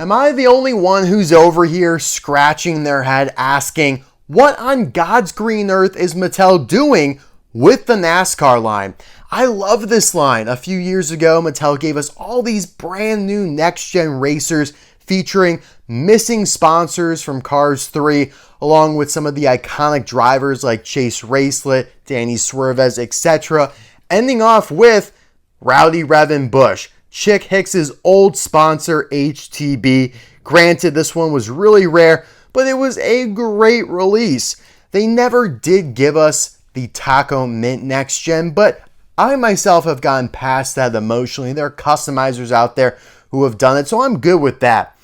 Am I the only one who's over here scratching their head asking, what on God's green earth is Mattel doing with the NASCAR line? I love this line. A few years ago, Mattel gave us all these brand new next-gen racers featuring missing sponsors from Cars 3, along with some of the iconic drivers like Chase Racelott, Danny Swervez, etc., ending off with Rowdy Revin Bush, Chick Hicks's old sponsor, HTB. Granted, this one was really rare, but it was a great release. They never did give us the Taco Mint Next Gen, but I myself have gotten past that emotionally. There are customizers out there who have done it, so I'm good with that.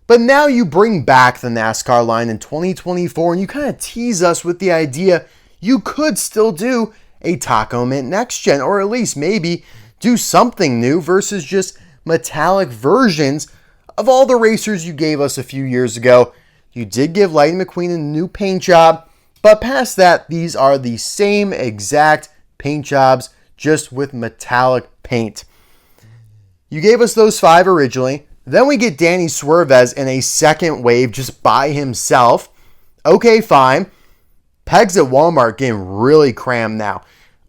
But now you bring back the NASCAR line in 2024, and you kind of tease us with the idea you could still do a Taco Mint Next Gen, or at least maybe do something new versus just metallic versions of all the racers you gave us a few years ago. You did give Lightning McQueen a new paint job, but past that, these are the same exact paint jobs, just with metallic paint. You gave us those 5 originally. Then we get Danny Swervez in a second wave just by himself. Okay, fine. Pegs at Walmart getting really crammed now.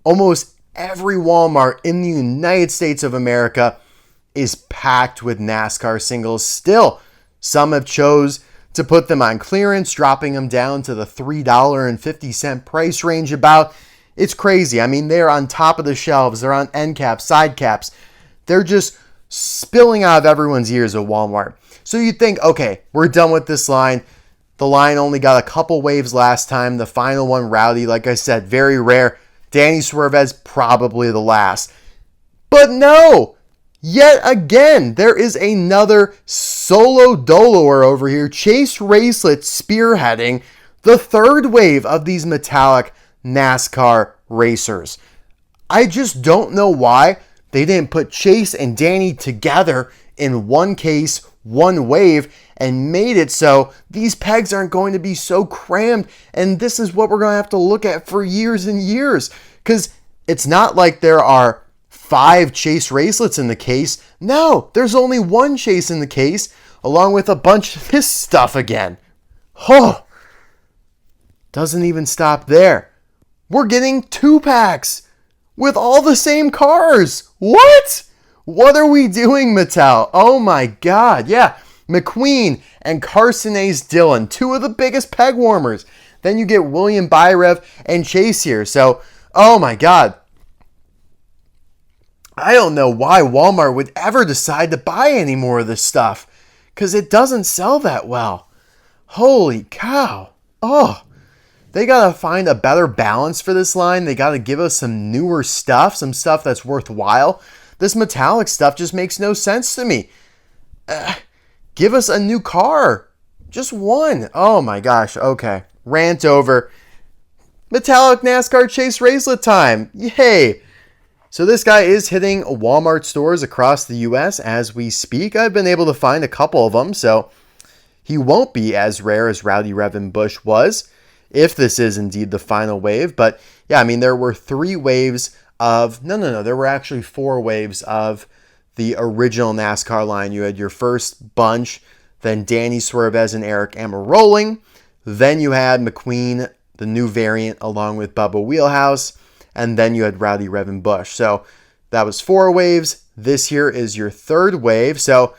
Almost every Walmart in the United States of America is packed with NASCAR singles. Still, some have chose to put them on clearance, dropping them down to the $3.50 price range about. It's crazy. I mean, they're on top of the shelves. They're on end caps, side caps. They're just spilling out of everyone's ears at Walmart. So you think, okay, we're done with this line. The line only got a couple waves last time. The final one, Rowdy, like I said, very rare. Danny Swervez, probably the last. But no! Yet again, there is another solo doloer over here. Chase Racelott spearheading the third wave of these metallic NASCAR racers. I just don't know why they didn't put Chase and Danny together in one case, one wave, and made it so these pegs aren't going to be so crammed, and this is what we're going to have to look at for years and years, because it's not like there are 5 Chase Racelotts in the case. No, there's only one Chase in the case, along with a bunch of this stuff again. Oh, doesn't even stop there. We're getting 2 packs with all the same cars. What? What are we doing, Mattel? Oh my God. Yeah, McQueen and Carstin's Dillon, 2 of the biggest peg warmers. Then you get William Byrev and Chase here. So, oh my God. I don't know why Walmart would ever decide to buy any more of this stuff, because it doesn't sell that well. Holy cow. Oh, they got to find a better balance for this line. They got to give us some newer stuff, some stuff that's worthwhile. This metallic stuff just makes no sense to me. Give us a new car. Just one. Oh my gosh. Okay. Rant over. Metallic NASCAR Chase Racelott time. Yay. So this guy is hitting Walmart stores across the U.S. as we speak. I've been able to find a couple of them, so he won't be as rare as Rowdy Revin Bush was, if this is indeed the final wave. But yeah, I mean, there were 3 waves of, there were actually 4 waves of the original NASCAR line. You had your first bunch, then Danny Swervez and Eric Almirola. Then you had McQueen, the new variant, along with Bubba Wheelhouse. And then you had Rowdy Revin Bush. So that was 4 waves. This here is your 3rd wave. So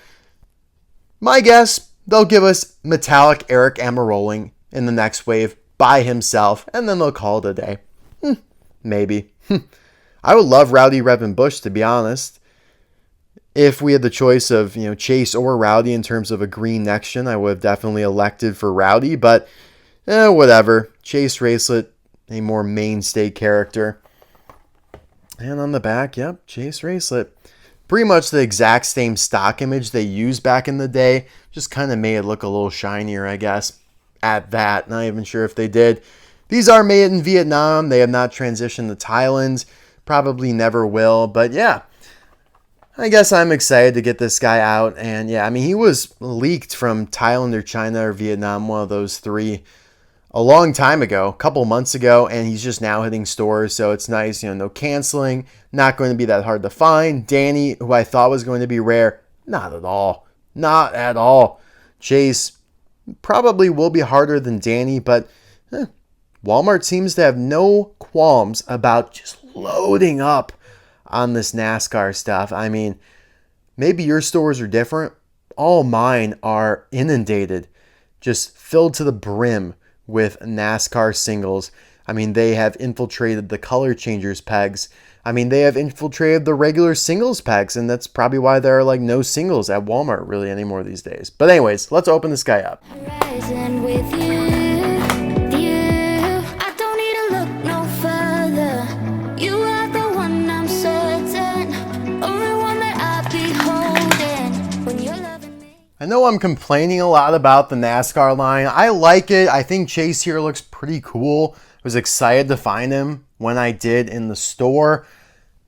my guess, they'll give us metallic Eric Almirola in the next wave by himself, and then they'll call it a day. Maybe. I would love Rowdy Revin Bush, to be honest. If we had the choice of, Chase or Rowdy in terms of a green next gen, I would have definitely elected for Rowdy, but whatever. Chase Racelott, a more mainstay character. And on the back, yep, Chase Racelott. Pretty much the exact same stock image they used back in the day. Just kind of made it look a little shinier, I guess, at that. Not even sure if they did. These are made in Vietnam. They have not transitioned to Thailand. Probably never will. But yeah, I guess I'm excited to get this guy out. And yeah, I mean, he was leaked from Thailand or China or Vietnam, one of those 3, a long time ago, a couple months ago, and he's just now hitting stores, so it's nice, no canceling, not going to be that hard to find. Danny, who I thought was going to be rare, not at all. Not at all. Chase probably will be harder than Danny, but Walmart seems to have no qualms about just loading up on this NASCAR stuff. I mean, maybe your stores are different. All mine are inundated, just filled to the brim with NASCAR singles. I mean, they have infiltrated the color changers pegs. I mean, they have infiltrated the regular singles pegs, and that's probably why there are like no singles at Walmart really anymore these days. But anyways, let's open this guy up. Rising with you, I don't need to look no further. You are the one I'm certain, only one that I be holding when you're loving me. I know I'm complaining a lot about the NASCAR line. I like it. I think Chase here looks pretty cool. I was excited to find him when I did in the store.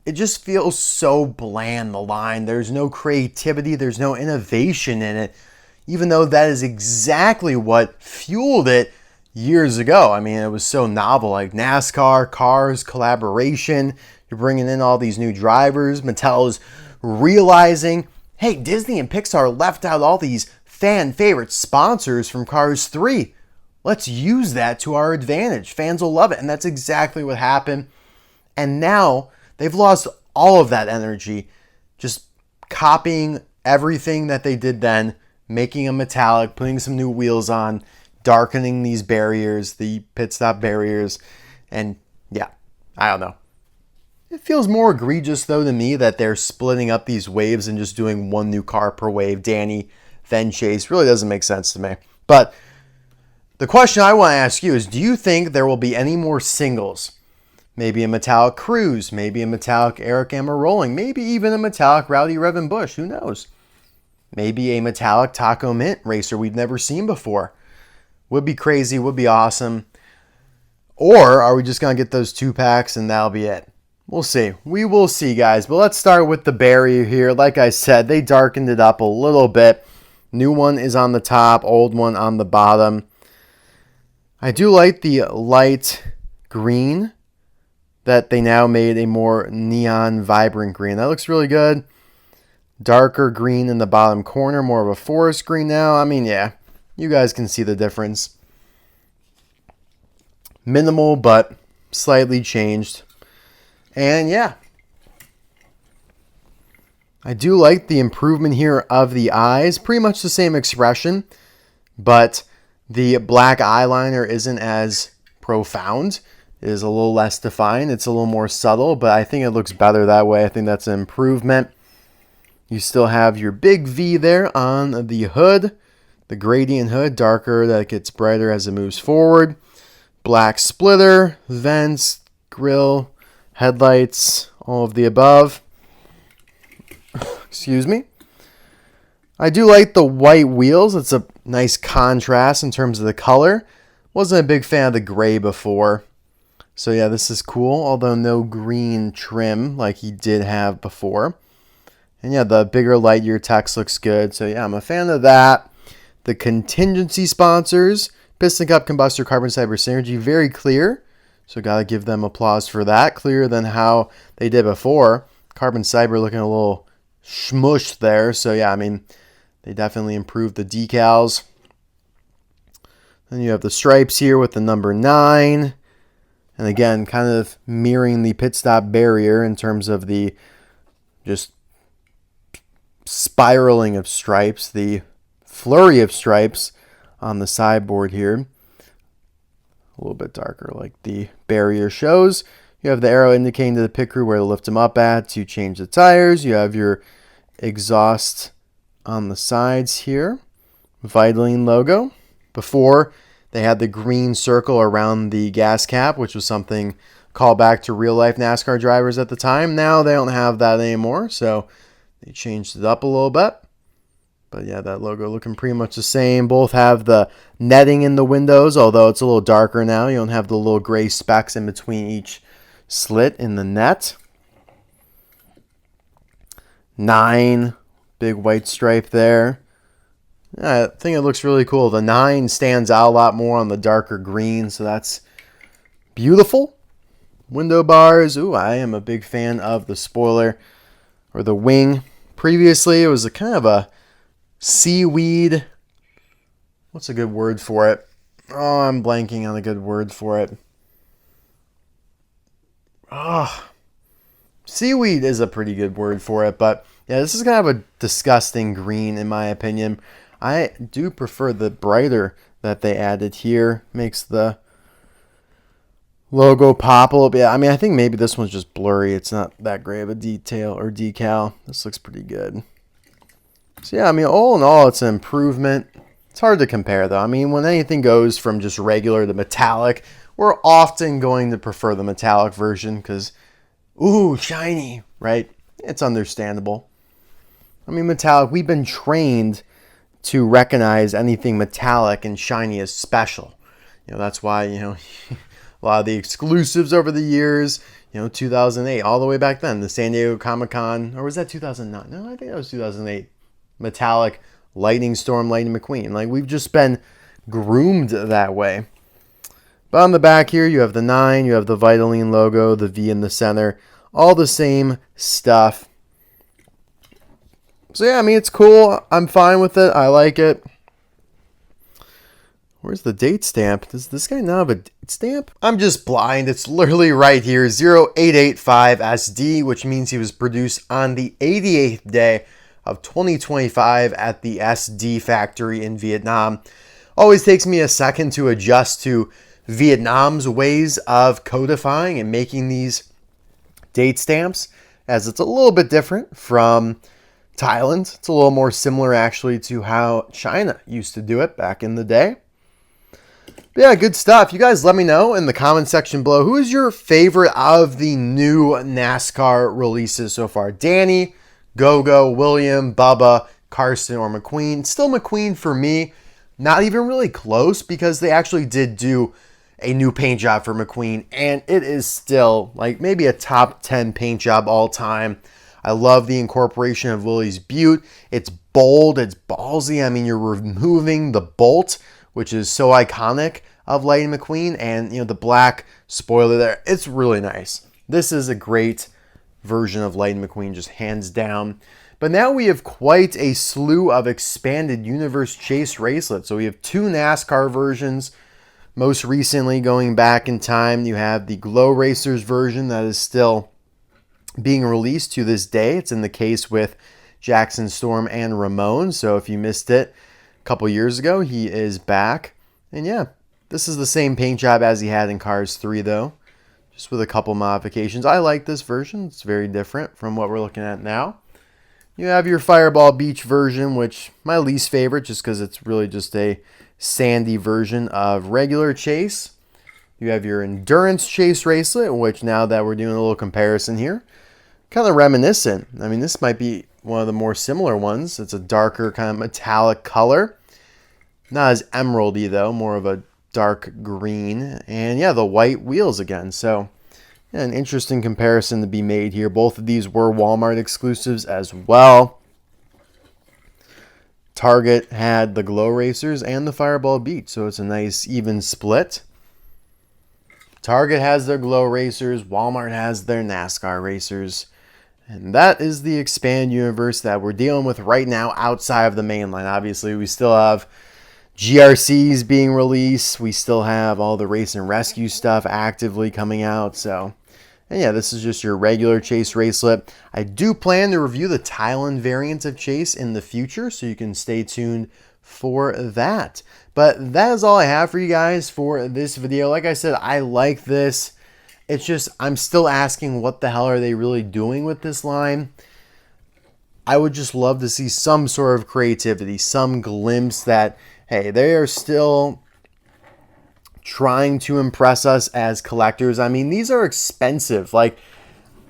It just feels so bland, the line. There's no creativity. There's no innovation in it, even though that is exactly what fueled it years ago. I mean, it was so novel, like NASCAR, cars, collaboration. You're bringing in all these new drivers. Mattel is realizing, hey, Disney and Pixar left out all these fan favorite sponsors from Cars 3. Let's use that to our advantage. Fans will love it. And that's exactly what happened. And now they've lost all of that energy, just copying everything that they did then, making a metallic, putting some new wheels on, darkening these barriers, the pit stop barriers. And yeah, I don't know. It feels more egregious though to me that they're splitting up these waves and just doing one new car per wave. Danny, then Chase. Really doesn't make sense to me. But the question I want to ask you is, do you think there will be any more singles? Maybe a metallic Cruz, maybe a metallic Eric Amarolling, maybe even a metallic Rowdy Revin Bush, who knows? Maybe a metallic Taco Mint racer we've never seen before. Would be crazy, would be awesome. Or are we just going to get those 2-packs and that'll be it? We'll see. We will see, guys. But let's start with the barrier here. Like I said, they darkened it up a little bit. New one is on the top, old one on the bottom. I do like the light green that they now made a more neon vibrant green. That looks really good. Darker green in the bottom corner, more of a forest green now. I mean, yeah, you guys can see the difference. Minimal, but slightly changed. And yeah, I do like the improvement here of the eyes. Pretty much the same expression, but the black eyeliner isn't as profound. It is a little less defined. It's a little more subtle, but I think it looks better that way. I think that's an improvement. You still have your big V there on the hood. The gradient hood, darker, that gets brighter as it moves forward. Black splitter, vents, grille, headlights, all of the above. Excuse me. I do like the white wheels. It's a nice contrast in terms of the color. Wasn't a big fan of the gray before. So yeah, this is cool, although no green trim like he did have before. And yeah, the bigger Lightyear text looks good. So yeah, I'm a fan of that. The contingency sponsors, Piston Cup, Combustor, Carbon Cyber Synergy, very clear. So got to give them applause for that. Clearer than how they did before. Carbon Cyber looking a little smushed there. So yeah, I mean, they definitely improved the decals. Then you have the stripes here with the number 9. And again, kind of mirroring the pit stop barrier in terms of the just spiraling of stripes, the flurry of stripes on the sideboard here. A little bit darker like the barrier shows. You have the arrow indicating to the pit crew where to lift them up at to change the tires. You have your exhaust on the sides here. Vitoline logo. Before, they had the green circle around the gas cap, which was something called back to real-life NASCAR drivers at the time. Now they don't have that anymore, so they changed it up a little bit. But yeah, that logo looking pretty much the same. Both have the netting in the windows, although it's a little darker now. You don't have the little gray specks in between each slit in the net. 9, big white stripe there. Yeah, I think it looks really cool. The 9 stands out a lot more on the darker green, so that's beautiful. Window bars. Ooh, I am a big fan of the spoiler or the wing. Previously, it was a kind of a seaweed. What's a good word for it? Oh, I'm blanking on a good word for it. Seaweed is a pretty good word for it, but yeah, this is kind of a disgusting green in my opinion. I do prefer the brighter that they added here. Makes the logo pop a little bit. I mean, I think maybe this one's just blurry. It's not that great of a detail or decal. This looks pretty good. So yeah, I mean, all in all, it's an improvement. It's hard to compare though. I mean, when anything goes from just regular to metallic, we're often going to prefer the metallic version because, ooh, shiny, right? It's understandable. I mean, metallic, we've been trained to recognize anything metallic and shiny as special. That's why, a lot of the exclusives over the years, 2008, all the way back then, the San Diego Comic-Con, or was that 2009? No, I think that was 2008. Metallic Lightning Storm, Lightning McQueen. Like, we've just been groomed that way. But on the back here, you have the 9, you have the Vitoline logo, the V in the center, all the same stuff. So yeah, I mean, it's cool. I'm fine with it. I like it. Where's the date stamp? Does this guy not have a date stamp? I'm just blind. It's literally right here, 0885 SD, which means he was produced on the 88th day of 2025 at the SD factory in Vietnam. Always takes me a second to adjust to Vietnam's ways of codifying and making these date stamps, as it's a little bit different from Thailand. It's a little more similar actually to how China used to do it back in the day. But yeah, good stuff. You guys let me know in the comment section below, who is your favorite of the new NASCAR releases so far? Danny, Gogo, William, Bubba, Carstin, or McQueen? Still McQueen for me. Not even really close, because they actually did do a new paint job for McQueen, and it is still like maybe a top 10 paint job all time. I love the incorporation of Willy's Butte. It's bold, it's ballsy. I mean, you're removing the bolt, which is so iconic of Lightning McQueen, and the black spoiler there. It's really nice. This is a great version of Lightning McQueen, just hands down. But now we have quite a slew of expanded universe Chase Racelott. So we have 2 NASCAR versions. Most recently, going back in time, you have the Glow Racers version that is still being released to this day. It's in the case with Jackson Storm and Ramon. So if you missed it a couple years ago, he is back. And yeah, this is the same paint job as he had in Cars 3 though, just with a couple modifications. I like this version. It's very different from what we're looking at now. You have your Fireball Beach version, which my least favorite, just because it's really just a sandy version of regular Chase. You have your Endurance Chase Racelott, which, now that we're doing a little comparison here, kind of reminiscent. I mean, this might be one of the more similar ones. It's a darker kind of metallic color. Not as emeraldy though, more of a dark green. And yeah, the white wheels again. So yeah, an interesting comparison to be made here. Both of these were Walmart exclusives as well. Target had the Glow Racers and the Fireball Beach, so it's a nice even split. Target has their Glow Racers, Walmart has their NASCAR Racers. And that is the Expand universe that we're dealing with right now outside of the main line. Obviously, we still have GRCs being released. We still have all the Race and Rescue stuff actively coming out. And yeah, this is just your regular Chase Racelott. I do plan to review the Thailand variant of Chase in the future, so you can stay tuned for that. But that is all I have for you guys for this video. Like I said, I like this. It's just, I'm still asking, what the hell are they really doing with this line? I would just love to see some sort of creativity, some glimpse that, hey, they are still trying to impress us as collectors. I mean, these are expensive. Like,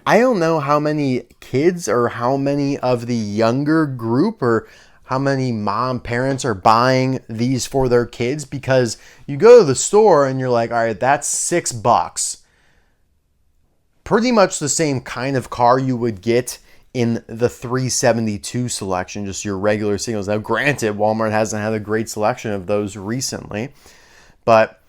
I don't know how many kids or how many of the younger group or how many parents are buying these for their kids, because you go to the store and you're like, all right, that's $6. Pretty much the same kind of car you would get in the 372 selection, just your regular singles. Now, granted, Walmart hasn't had a great selection of those recently, but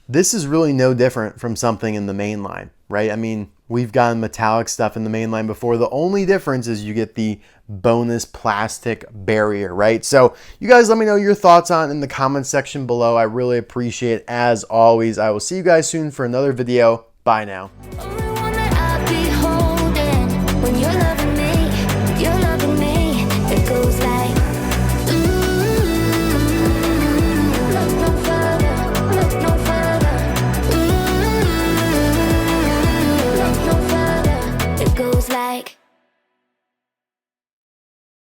this is really no different from something in the main line, right? I mean, We've gotten metallic stuff in the main line before. The only difference is you get the bonus plastic barrier, right? So you guys let me know your thoughts on in the comments section below. I really appreciate it as always. I will see you guys soon for another video. Bye now.